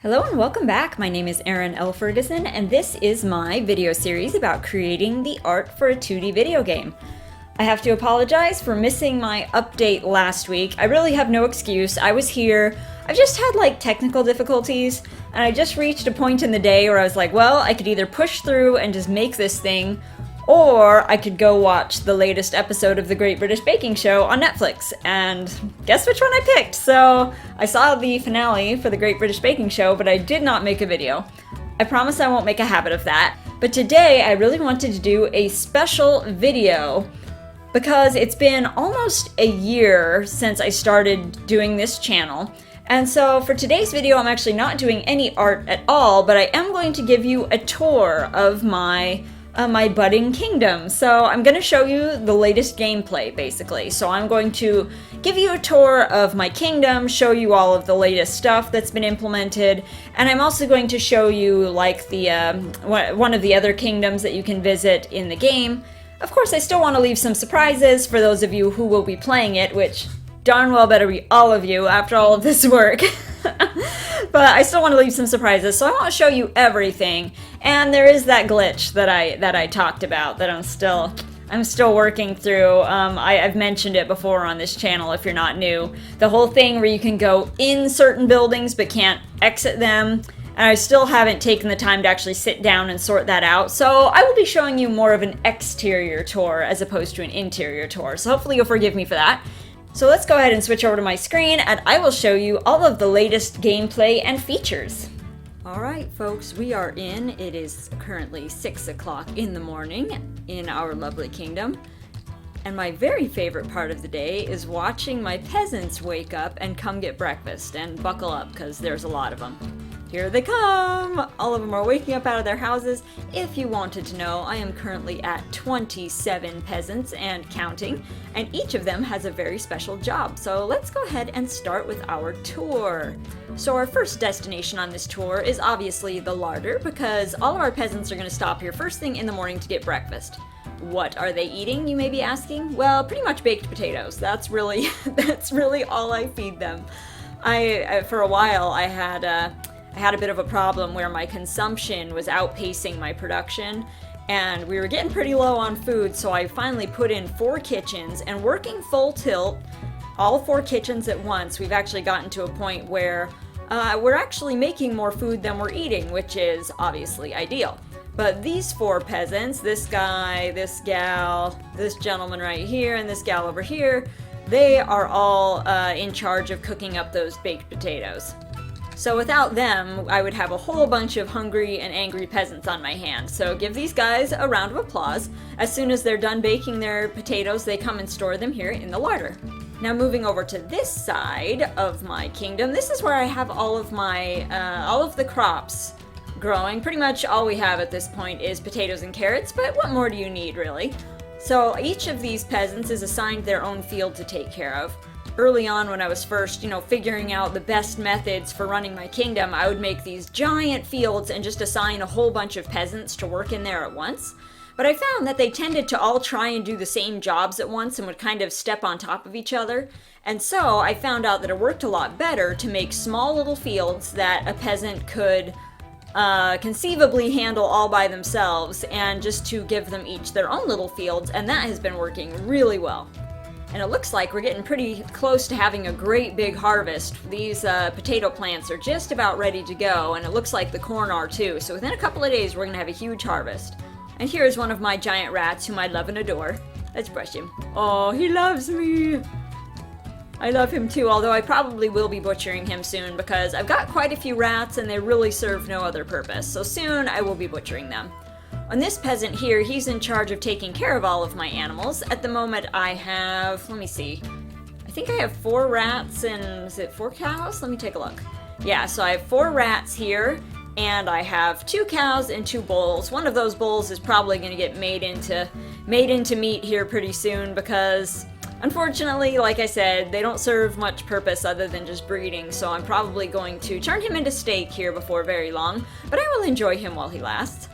Hello and welcome back. My name is Erin Ferguson, and this is my video series about creating the art for a 2D video game. I have to apologize for missing my update last week. I really have no excuse. I was here. I've just had technical difficulties, and I just reached a point in the day where I was like, well, I could either push through and just make this thing, or I could go watch the latest episode of The Great British Baking Show on Netflix, and guess which one I picked? So, I saw the finale for The Great British Baking Show, but I did not make a video. I promise I won't make a habit of that. But today, I really wanted to do a special video because it's been almost a year since I started doing this channel. And so for today's video, I'm actually not doing any art at all, but I am going to give you a tour of my budding kingdom. So I'm going to show you the latest gameplay, basically. So I'm going to give you a tour of my kingdom, show you all of the latest stuff that's been implemented, and I'm also going to show you one of the other kingdoms that you can visit in the game. Of course, I still want to leave some surprises for those of you who will be playing it, which darn well better be all of you after all of this work. But I still want to leave some surprises, so I want to show you everything. And there is that glitch that I talked about that I'm still working through. I've mentioned it before on this channel if you're not new. The whole thing where you can go in certain buildings but can't exit them. And I still haven't taken the time to actually sit down and sort that out. So I will be showing you more of an exterior tour as opposed to an interior tour. So hopefully you'll forgive me for that. So let's go ahead and switch over to my screen and I will show you all of the latest gameplay and features. Alright folks, we are in. It is currently 6 o'clock in the morning in our lovely kingdom. And my very favorite part of the day is watching my peasants wake up and come get breakfast. And buckle up, because there's a lot of them. Here they come! All of them are waking up out of their houses. If you wanted to know, I am currently at 27 peasants and counting, and each of them has a very special job. So let's go ahead and start with our tour. So our first destination on this tour is obviously the larder, because all of our peasants are going to stop here first thing in the morning to get breakfast. What are they eating, you may be asking? Well, pretty much baked potatoes. That's really all I feed them. For a while, I had a bit of a problem where my consumption was outpacing my production, and we were getting pretty low on food, so I finally put in 4 kitchens, and working full tilt, all 4 kitchens at once, we've actually gotten to a point where we're actually making more food than we're eating, which is obviously ideal. But these 4 peasants, this guy, this gal, this gentleman right here, and this gal over here, they are all in charge of cooking up those baked potatoes. So without them, I would have a whole bunch of hungry and angry peasants on my hands. So give these guys a round of applause. As soon as they're done baking their potatoes, they come and store them here in the larder. Now moving over to this side of my kingdom, this is where I have all of the crops growing. Pretty much all we have at this point is potatoes and carrots, but what more do you need, really? So each of these peasants is assigned their own field to take care of. Early on when I was first, figuring out the best methods for running my kingdom, I would make these giant fields and just assign a whole bunch of peasants to work in there at once. But I found that they tended to all try and do the same jobs at once and would kind of step on top of each other. And so I found out that it worked a lot better to make small little fields that a peasant could conceivably handle all by themselves, and just to give them each their own little fields, and that has been working really well. And it looks like we're getting pretty close to having a great big harvest. These potato plants are just about ready to go, and it looks like the corn are too. So within a couple of days, we're going to have a huge harvest. And here's one of my giant rats whom I love and adore. Let's brush him. Oh, he loves me! I love him too, although I probably will be butchering him soon because I've got quite a few rats and they really serve no other purpose. So soon I will be butchering them. On this peasant here, he's in charge of taking care of all of my animals. At the moment I have, let me see, I think I have 4 rats and, is it 4 cows? Let me take a look. Yeah, so I have 4 rats here, and I have 2 cows and 2 bulls. One of those bulls is probably going to get made into meat here pretty soon because, unfortunately, like I said, they don't serve much purpose other than just breeding, so I'm probably going to turn him into steak here before very long, but I will enjoy him while he lasts.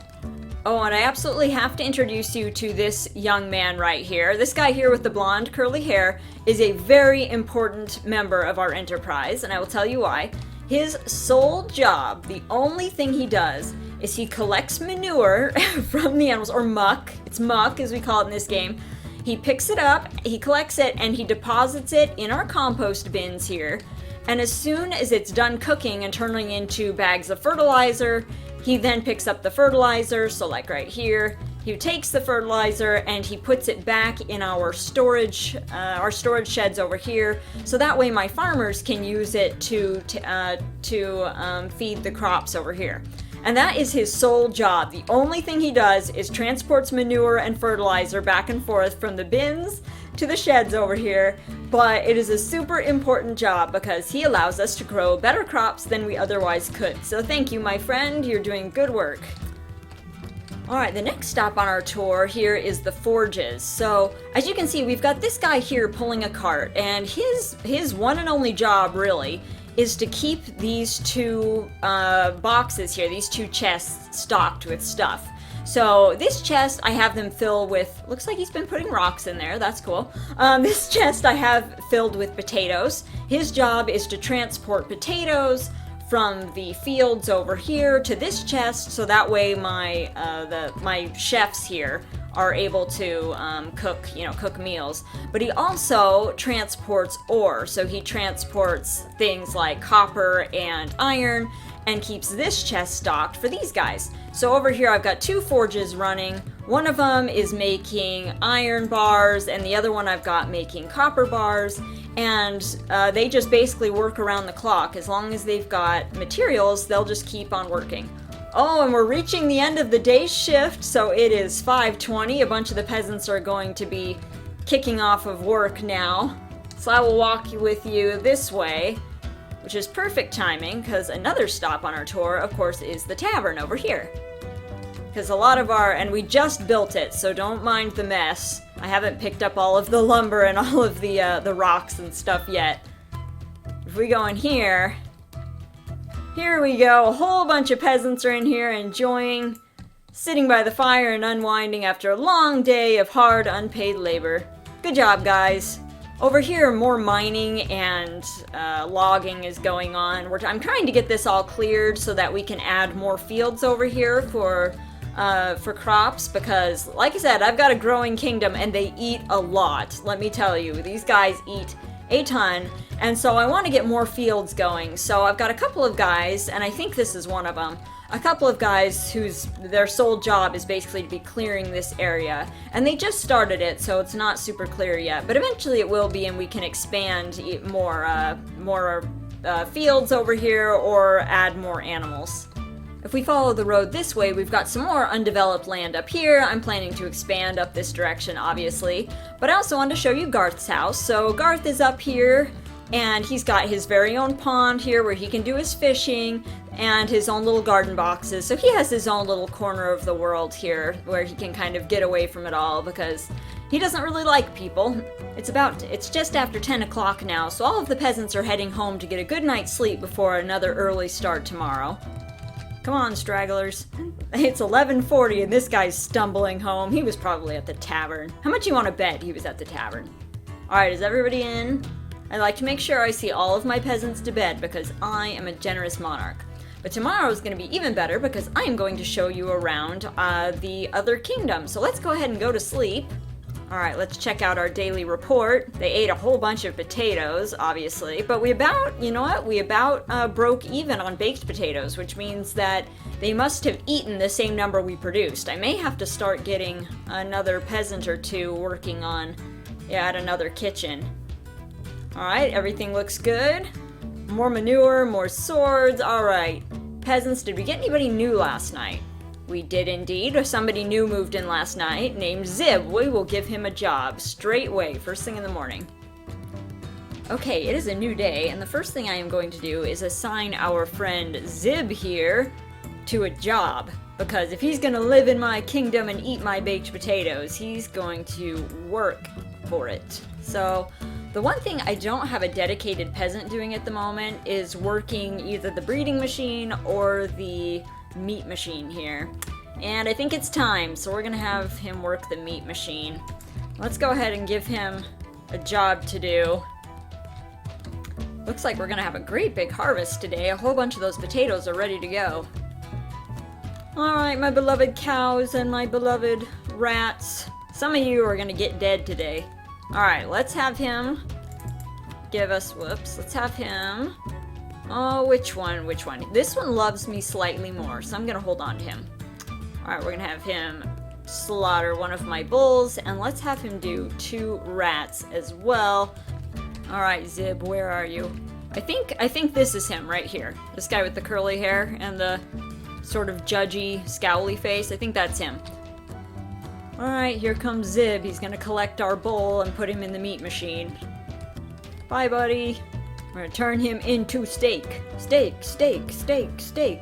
Oh, and I absolutely have to introduce you to this young man right here. This guy here with the blonde curly hair is a very important member of our enterprise, and I will tell you why. His sole job, the only thing he does, is he collects manure from the animals, or muck. It's muck, as we call it in this game. He picks it up, he collects it, and he deposits it in our compost bins here. And as soon as it's done cooking and turning into bags of fertilizer, he then picks up the fertilizer, so like right here, he takes the fertilizer and he puts it back in our storage sheds over here, so that way my farmers can use it to feed the crops over here. And that is his sole job. The only thing he does is transports manure and fertilizer back and forth from the bins to the sheds over here, but it is a super important job because he allows us to grow better crops than we otherwise could. So thank you, my friend, you're doing good work. Alright, the next stop on our tour here is the forges. So, as you can see, we've got this guy here pulling a cart, and his one and only job, really, is to keep these two boxes here, these two chests, stocked with stuff. So this chest I have them fill with, looks like he's been putting rocks in there, that's cool. This chest I have filled with potatoes. His job is to transport potatoes from the fields over here to this chest, so that way my chefs here are able to cook meals. But he also transports ore, so he transports things like copper and iron and keeps this chest stocked for these guys. So over here I've got two forges running. One of them is making iron bars and the other one I've got making copper bars, and they just basically work around the clock. As long as they've got materials, they'll just keep on working. Oh, and we're reaching the end of the day's shift, so it is 5:20. A bunch of the peasants are going to be kicking off of work now. So I will walk with you this way, which is perfect timing, because another stop on our tour, of course, is the tavern over here. Because a lot of and we just built it, so don't mind the mess. I haven't picked up all of the lumber and all of the rocks and stuff yet. If we go in here, here we go. A whole bunch of peasants are in here enjoying sitting by the fire and unwinding after a long day of hard, unpaid labor. Good job, guys. Over here, more mining and logging is going on. I'm trying to get this all cleared so that we can add more fields over here for crops, because, like I said, I've got a growing kingdom and they eat a lot. Let me tell you, these guys eat a ton, and so I want to get more fields going. So I've got a couple of guys, and I think this is one of them, a couple of guys whose their sole job is basically to be clearing this area, and they just started it, so it's not super clear yet, but eventually it will be, and we can expand more fields over here or add more animals. If we follow the road this way, we've got some more undeveloped land up here. I'm planning to expand up this direction, obviously. But I also wanted to show you Garth's house. So Garth is up here, and he's got his very own pond here where he can do his fishing, and his own little garden boxes. So he has his own little corner of the world here where he can kind of get away from it all, because he doesn't really like people. It's just after 10 o'clock now, so all of the peasants are heading home to get a good night's sleep before another early start tomorrow. Come on, stragglers. It's 11:40 and this guy's stumbling home. He was probably at the tavern. How much you want to bet he was at the tavern? Alright, is everybody in? I like to make sure I see all of my peasants to bed because I am a generous monarch. But tomorrow is going to be even better because I am going to show you around the other kingdom. So let's go ahead and go to sleep. Alright, let's check out our daily report. They ate a whole bunch of potatoes, obviously, but we about broke even on baked potatoes, which means that they must have eaten the same number we produced. I may have to start getting another peasant or two working on, at another kitchen. Alright, everything looks good. More manure, more swords, alright. Peasants, did we get anybody new last night? We did indeed. Somebody new moved in last night named Zib. We will give him a job straight away, first thing in the morning. Okay, it is a new day, and the first thing I am going to do is assign our friend Zib here to a job. Because if he's going to live in my kingdom and eat my baked potatoes, he's going to work for it. So, the one thing I don't have a dedicated peasant doing at the moment is working either the breeding machine or the meat machine here. And I think it's time, so we're gonna have him work the meat machine. Let's go ahead and give him a job to do. Looks like we're gonna have a great big harvest today. A whole bunch of those potatoes are ready to go. Alright, my beloved cows and my beloved rats. Some of you are gonna get dead today. Alright, let's have him give us, whoops, let's have him, oh, which one? This one loves me slightly more, so I'm gonna hold on to him. Alright, we're gonna have him slaughter one of my bulls, and let's have him do 2 rats as well. Alright, Zib, where are you? I think this is him right here. This guy with the curly hair and the sort of judgy, scowly face. I think that's him. Alright, here comes Zib. He's gonna collect our bull and put him in the meat machine. Bye, buddy. We're gonna turn him into steak. Steak, steak, steak, steak.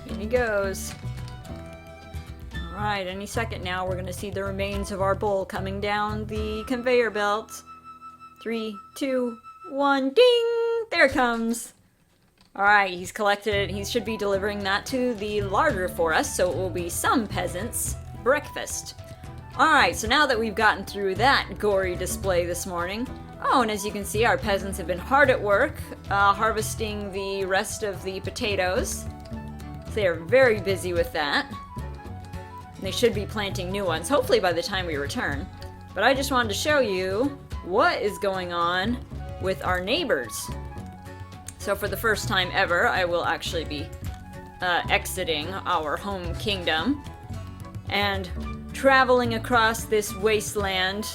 In he goes. Alright, any second now we're gonna see the remains of our bull coming down the conveyor belt. 3, 2, 1, ding! There it comes. Alright, he's collected it. He should be delivering that to the larder for us, so it will be some peasants' breakfast. Alright, so now that we've gotten through that gory display this morning, oh, and as you can see, our peasants have been hard at work, harvesting the rest of the potatoes. They are very busy with that. They should be planting new ones, hopefully by the time we return. But I just wanted to show you what is going on with our neighbors. So for the first time ever, I will actually be exiting our home kingdom and traveling across this wasteland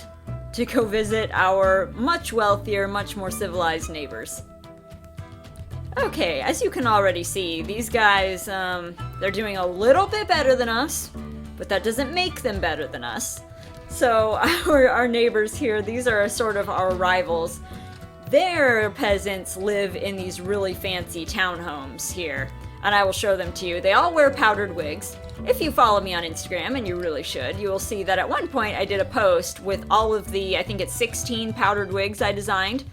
to go visit our much wealthier, much more civilized neighbors. Okay, as you can already see, these guys, they're doing a little bit better than us, but that doesn't make them better than us. So our neighbors here, these are sort of our rivals. Their peasants live in these really fancy townhomes here, and I will show them to you. They all wear powdered wigs. If you follow me on Instagram, and you really should, you will see that at one point I did a post with all of the, I think it's 16 powdered wigs I designed.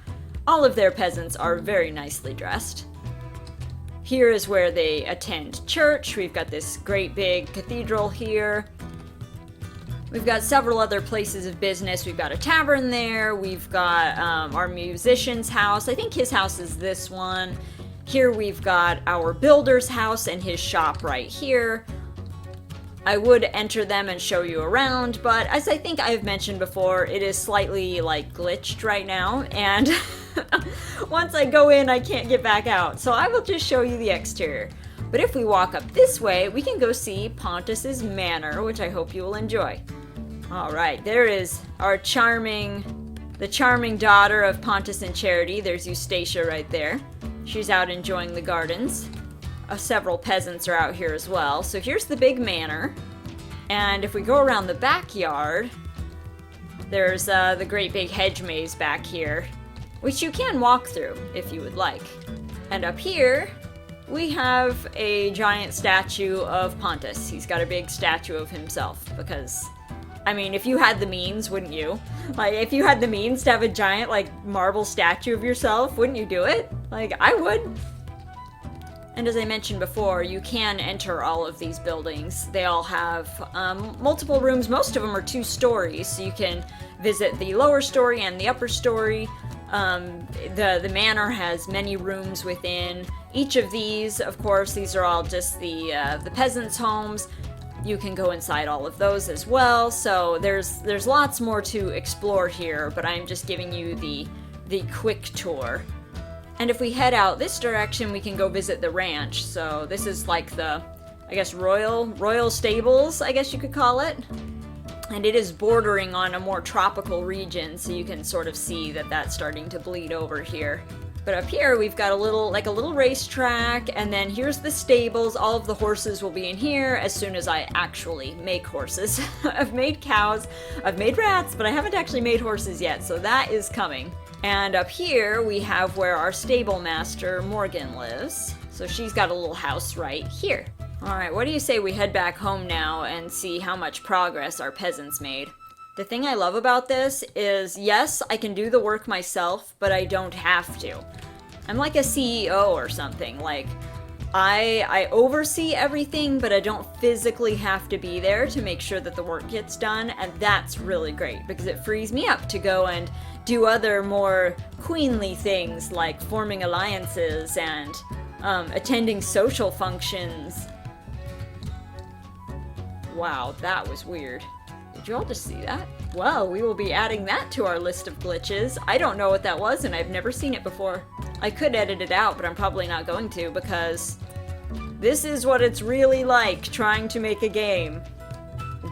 All of their peasants are very nicely dressed. Here is where they attend church. We've got this great big cathedral here. We've got several other places of business. We've got a tavern there. We've got our musician's house. I think his house is this one. Here we've got our builder's house and his shop right here. I would enter them and show you around, but as I think I've mentioned before, it is slightly, like, glitched right now, and once I go in, I can't get back out, so I will just show you the exterior. But if we walk up this way, we can go see Pontus's manor, which I hope you will enjoy. Alright, there is our the charming daughter of Pontus and Charity. There's Eustacia right there. She's out enjoying the gardens. Several peasants are out here as well. So here's the big manor. And if we go around the backyard, there's the great big hedge maze back here, which you can walk through if you would like. And up here, we have a giant statue of Pontus. He's got a big statue of himself because, I mean, if you had the means, wouldn't you? Like, if you had the means to have a giant, like, marble statue of yourself, wouldn't you do it? Like, I would. And as I mentioned before, you can enter all of these buildings. They all have multiple rooms. Most of them are 2 stories, so you can visit the lower story and the upper story. The manor has many rooms within. Each of these, of course, these are all just the peasants' homes. You can go inside all of those as well. So there's lots more to explore here, but I'm just giving you the quick tour. And if we head out this direction, we can go visit the ranch. So this is like the, I guess, royal stables, I guess you could call it. And it is bordering on a more tropical region, so you can sort of see that that's starting to bleed over here. But up here, we've got a little racetrack, and then here's the stables. All of the horses will be in here as soon as I actually make horses. I've made cows, I've made rats, but I haven't actually made horses yet, so that is coming. And up here, we have where our stable master, Morgan, lives. So she's got a little house right here. Alright, what do you say we head back home now and see how much progress our peasants made? The thing I love about this is, yes, I can do the work myself, but I don't have to. I'm like a CEO or something. Like, I oversee everything, but I don't physically have to be there to make sure that the work gets done, and that's really great because it frees me up to go and do other more queenly things like forming alliances and attending social functions. Wow, that was weird. Did you all just see that? Well, we will be adding that to our list of glitches. I don't know what that was, and I've never seen it before. I could edit it out, but I'm probably not going to, because this is what it's really like trying to make a game.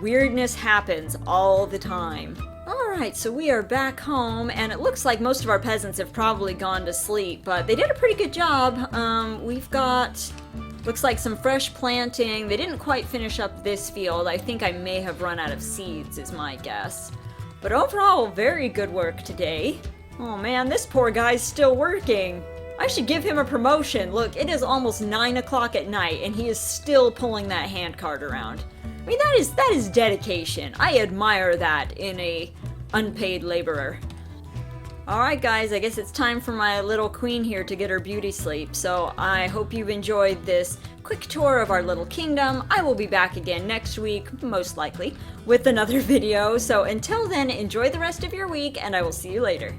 Weirdness happens all the time. Alright, so we are back home, and it looks like most of our peasants have probably gone to sleep, but they did a pretty good job. We've got, looks like some fresh planting. They didn't quite finish up this field. I think I may have run out of seeds, is my guess. But overall, very good work today. Oh man, this poor guy's still working. I should give him a promotion. Look, it is almost 9 o'clock at night, and he is still pulling that handcart around. I mean, that is dedication. I admire that in a unpaid laborer. Alright guys, I guess it's time for my little queen here to get her beauty sleep, so I hope you've enjoyed this quick tour of our little kingdom. I will be back again next week, most likely, with another video, so until then, enjoy the rest of your week, and I will see you later.